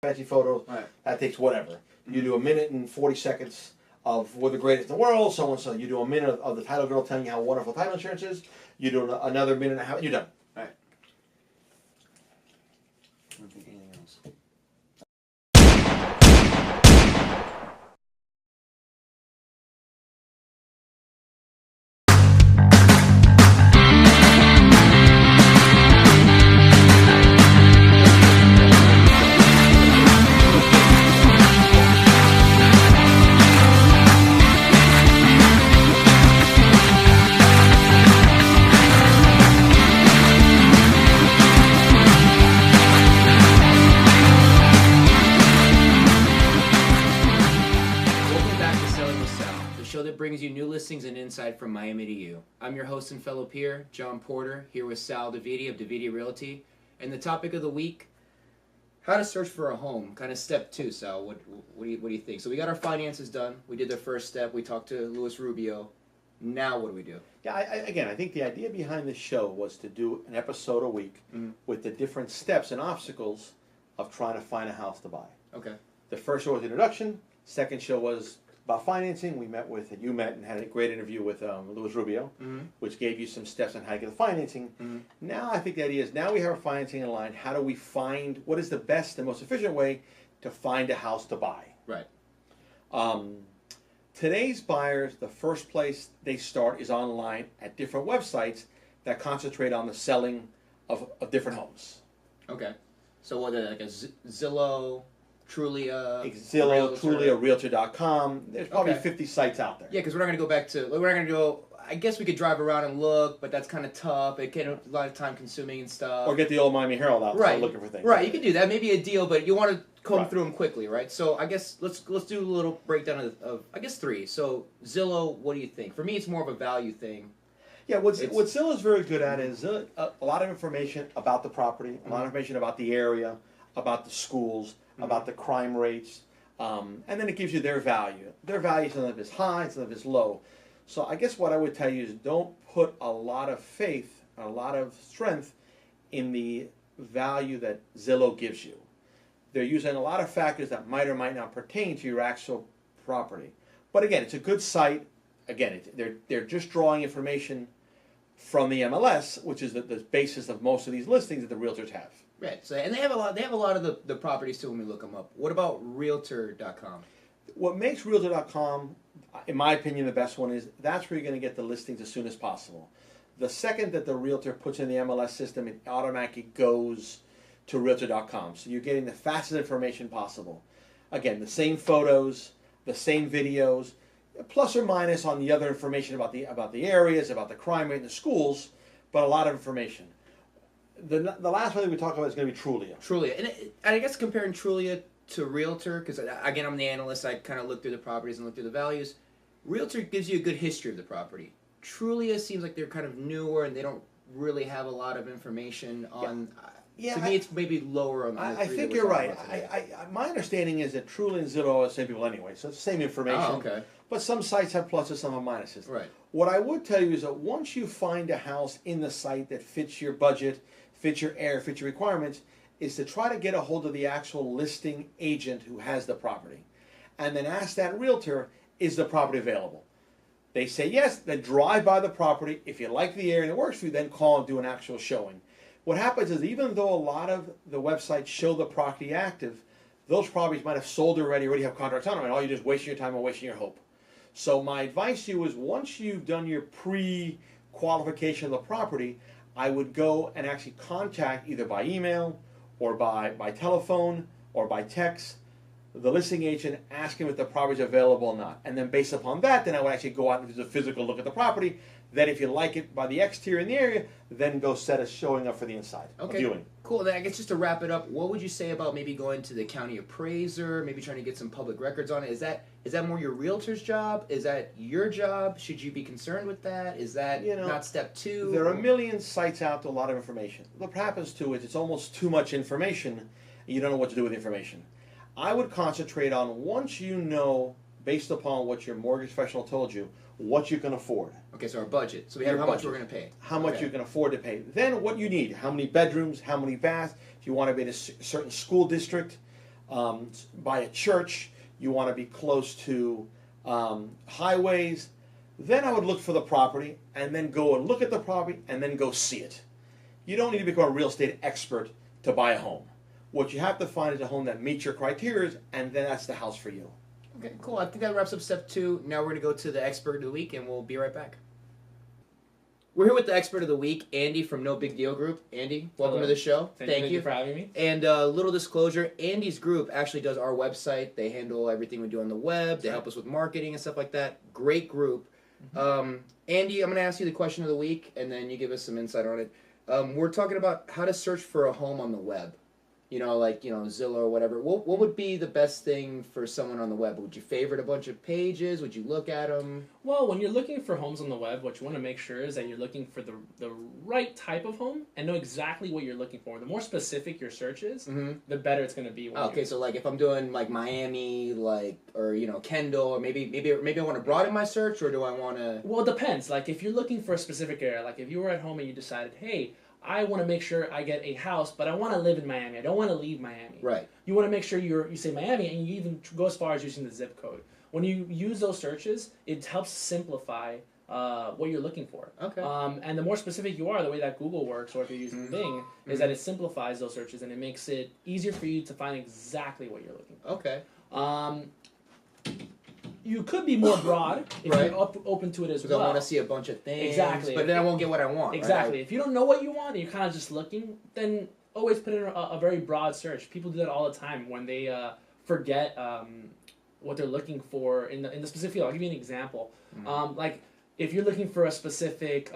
fancy photos. Right. That takes whatever. You do a minute and 40 seconds of we're the greatest in the world, so and so. You do a minute of the title girl telling you how wonderful title insurance is. You do another minute and a half. You're done. Right. I don't think anything else. Brings you new listings and insight from Miami to you. I'm your host and fellow peer, John Porter, here with Sal Davidi of Davidi Realty. And the topic of the week, how to search for a home. Kind of step 2, Sal. What do you think? So we got our finances done. We did the first step. We talked to Luis Rubio. Now what do we do? Yeah, I think the idea behind this show was to do an episode a week with the different steps and obstacles of trying to find a house to buy. Okay. The first show was introduction. Second show was about financing. You met and had a great interview with Luis Rubio, which gave you some steps on how to get the financing. Now I think the idea is now we have our financing in line. How do we find what is the best and most efficient way to find a house to buy? Right. Today's buyers, the first place they start is online at different websites that concentrate on the selling of different homes. Okay. So what, like a Zillow? Trulia, Realtor.com. There's probably 50 sites out there. Yeah, because we're not going to go back to. We're not going to go. I guess we could drive around and look, but that's kind of tough. It can a lot of time consuming and stuff. Or get the old Miami Herald out right. looking for things. Right, you could do that. Maybe a deal, but you want to comb through them quickly, right? So I guess let's do a little breakdown of I guess 3. So Zillow, what do you think? For me, it's more of a value thing. Yeah, what Zillow is very good at is a lot of information about the property, a lot of information about the area, about the schools, about the crime rates, and then it gives you their value. Their value, some of it is high, some of it is low. So I guess what I would tell you is don't put a lot of faith, a lot of strength in the value that Zillow gives you. They're using a lot of factors that might or might not pertain to your actual property. But again, it's a good site. Again, they're just drawing information from the MLS, which is the basis of most of these listings that the realtors have. Right. So, and they have a lot of the properties too when we look them up. What about Realtor.com? What makes Realtor.com, in my opinion, the best one is that's where you're going to get the listings as soon as possible. The second that the realtor puts in the MLS system, it automatically goes to Realtor.com. So you're getting the fastest information possible. Again, the same photos, the same videos, plus or minus on the other information about the areas, about the crime rate in the schools, but a lot of information. The last one that we talk about is going to be Trulia. Trulia. And I guess comparing Trulia to Realtor, because again, I'm the analyst, I kind of look through the properties and look through the values. Realtor gives you a good history of the property. Trulia seems like they're kind of newer and they don't really have a lot of information on... Yeah, to me, it's maybe lower on the I think you're right. My understanding is that Trulia and Zillow are the same people anyway, so it's the same information. Oh, okay. But some sites have pluses, some have minuses. Right. What I would tell you is that once you find a house in the site that fits your budget, fits your area, fits your requirements, is to try to get a hold of the actual listing agent who has the property. And then ask that realtor, is the property available? They say yes, then drive by the property. If you like the area and it works for you, then call and do an actual showing. What happens is even though a lot of the websites show the property active, those properties might have sold already have contracts on them, and all you're just wasting your time and wasting your hope. So my advice to you is once you've done your pre-qualification of the property, I would go and actually contact either by email or by telephone or by text the listing agent, ask him if the property is available or not. And then based upon that, then I would actually go out and do a physical look at the property. Then if you like it by the exterior in the area, then go set a showing up for the inside. Okay, viewing. Cool. Then I guess just to wrap it up, what would you say about maybe going to the county appraiser, maybe trying to get some public records on it? Is that more your realtor's job? Is that your job? Should you be concerned with that? Is that not step 2? There are a million sites out there, a lot of information. What happens to it, it's almost too much information, and you don't know what to do with the information. I would concentrate on once you know, based upon what your mortgage professional told you, what you can afford. Okay, so our budget. So we have how much we're going to pay. How much you can afford to pay. Then what you need, how many bedrooms, how many baths, if you want to be in a certain school district, by a church. You want to be close to highways. Then I would look for the property and then go and look at the property and then go see it. You don't need to become a real estate expert to buy a home. What you have to find is a home that meets your criteria, and then that's the house for you. Okay, cool. I think that wraps up step 2. Now we're going to go to the expert of the week, and we'll be right back. We're here with the expert of the week, Andy from No Big Deal Group. Andy, welcome to the show. Thank you for having me. And little disclosure, Andy's group actually does our website. They handle everything we do on the web. They help us with marketing and stuff like that. Great group. Andy, I'm going to ask you the question of the week, and then you give us some insight on it. We're talking about how to search for a home on the web. Zillow or whatever. What would be the best thing for someone on the web? Would you favorite a bunch of pages? Would you look at them? Well, when you're looking for homes on the web, what you want to make sure is that you're looking for the right type of home and know exactly what you're looking for. The more specific your search is, the better it's going to be. Okay, so like if I'm doing like Miami, or Kendall, or maybe I want to broaden my search, or do I want to? Well, it depends. Like if you're looking for a specific area, like if you were at home and you decided, hey, I want to make sure I get a house, but I want to live in Miami. I don't want to leave Miami. Right. You want to make sure you say Miami, and you even go as far as using the zip code. When you use those searches, it helps simplify what you're looking for. Okay. And the more specific you are, the way that Google works, or if you're using Bing, is that it simplifies those searches, and it makes it easier for you to find exactly what you're looking for. Okay. You could be more broad if you're open to it as well. Because I want to see a bunch of things. Exactly. But then I won't get what I want. Exactly. Right? If you don't know what you want and you're kind of just looking, then always put in a very broad search. People do that all the time when they forget what they're looking for in the specific field. I'll give you an example. Like if you're looking for a specific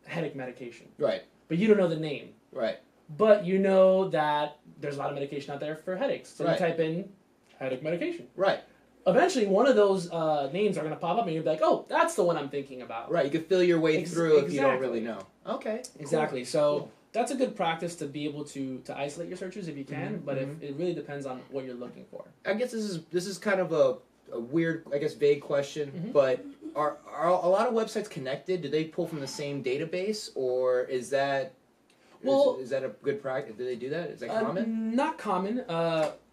headache medication. Right. But you don't know the name. Right. But you know that there's a lot of medication out there for headaches. So you type in headache medication. Right. Eventually, one of those names are going to pop up, and you'll be like, "Oh, that's the one I'm thinking about." Right, you can feel your way through if you don't really know. Okay, exactly. Cool. So that's a good practice to be able to isolate your searches if you can, but it really depends on what you're looking for. I guess this is kind of a weird, I guess, vague question, but are a lot of websites connected? Do they pull from the same database, or is that? Well, is that a good practice? Do they do that? Is that common? Not common.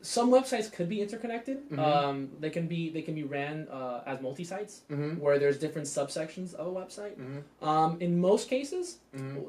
Some websites could be interconnected. They can be ran as multi-sites, where there's different subsections of a website. In most cases,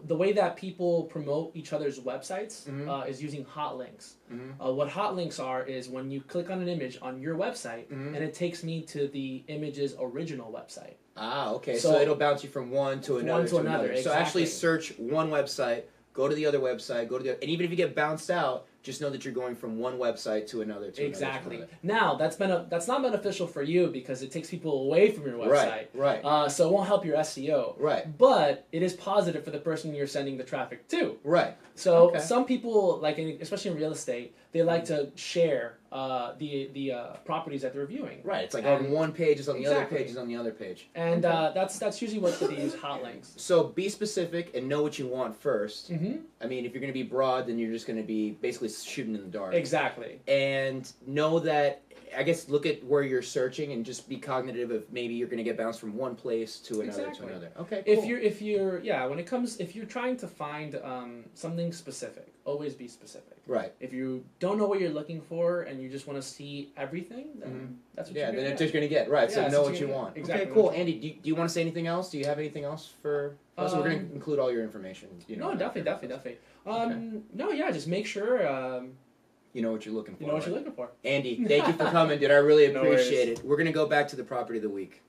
the way that people promote each other's websites is using hot links. What hot links are is when you click on an image on your website, and it takes me to the image's original website. Ah, okay. So it'll bounce you from one to another. Exactly. So actually search one website. Go to the other website, and even if you get bounced out, just know that you're going from one website to another to exactly. another. Now, that's not beneficial for you because it takes people away from your website. Right. So it won't help your SEO. Right. But it is positive for the person you're sending the traffic to. Right. So some people, especially in real estate, they like to share the properties that they're reviewing. Right. It's like on one page, it's on the other page, it's on the other page. And that's usually what they use hot links. So be specific and know what you want first. I mean, if you're going to be broad, then you're just going to be basically shooting in the dark. Exactly. And know that, I guess, look at where you're searching and just be cognitive of maybe you're going to get bounced from one place to another to another. Okay. Cool. If you're trying to find something specific, always be specific. Right. If you don't know what you're looking for and you just want to see everything, then that's what you're going to get. then it's just going to get. Right. So know what you want. Exactly. Okay. Cool. Andy, do you want to say anything else? Do you have anything else for? So we're going to include all your information. No, definitely. Just make sure. You know what you're looking for. You know what you're looking for. Andy, thank you for coming, dude. I really appreciate it. We're going to go back to the property of the week.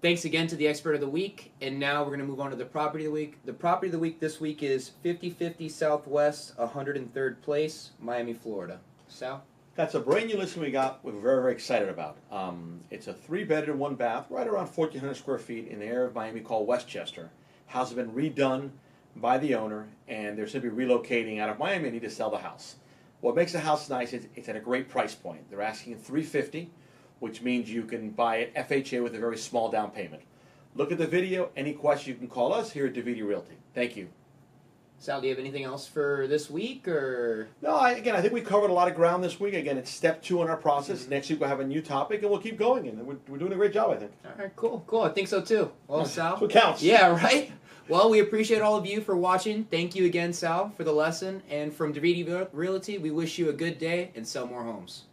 Thanks again to the expert of the week. And now we're going to move on to the property of the week. The property of the week this week is 5050 Southwest 103rd Place, Miami, Florida. Sal? That's a brand new listing we got. We're very, very excited about. It's a 3-bedroom, 1-bath, right around 1,400 square feet in the area of Miami called Westchester. House has been redone by the owner, and they're simply relocating out of Miami and need to sell the house. What makes the house nice is it's at a great price point. They're asking $350,000, which means you can buy it FHA with a very small down payment. Look at the video. Any questions, you can call us here at DeVita Realty. Thank you. Sal, do you have anything else for this week? Or No, I think we covered a lot of ground this week. Again, it's step 2 in our process. Next week we'll have a new topic, and we'll keep going. And we're doing a great job, I think. All right, cool. I think so, too. Well, Sal? That's what counts. Yeah, right? Well, we appreciate all of you for watching. Thank you again, Sal, for the lesson. And from Davidi Realty, we wish you a good day and sell more homes.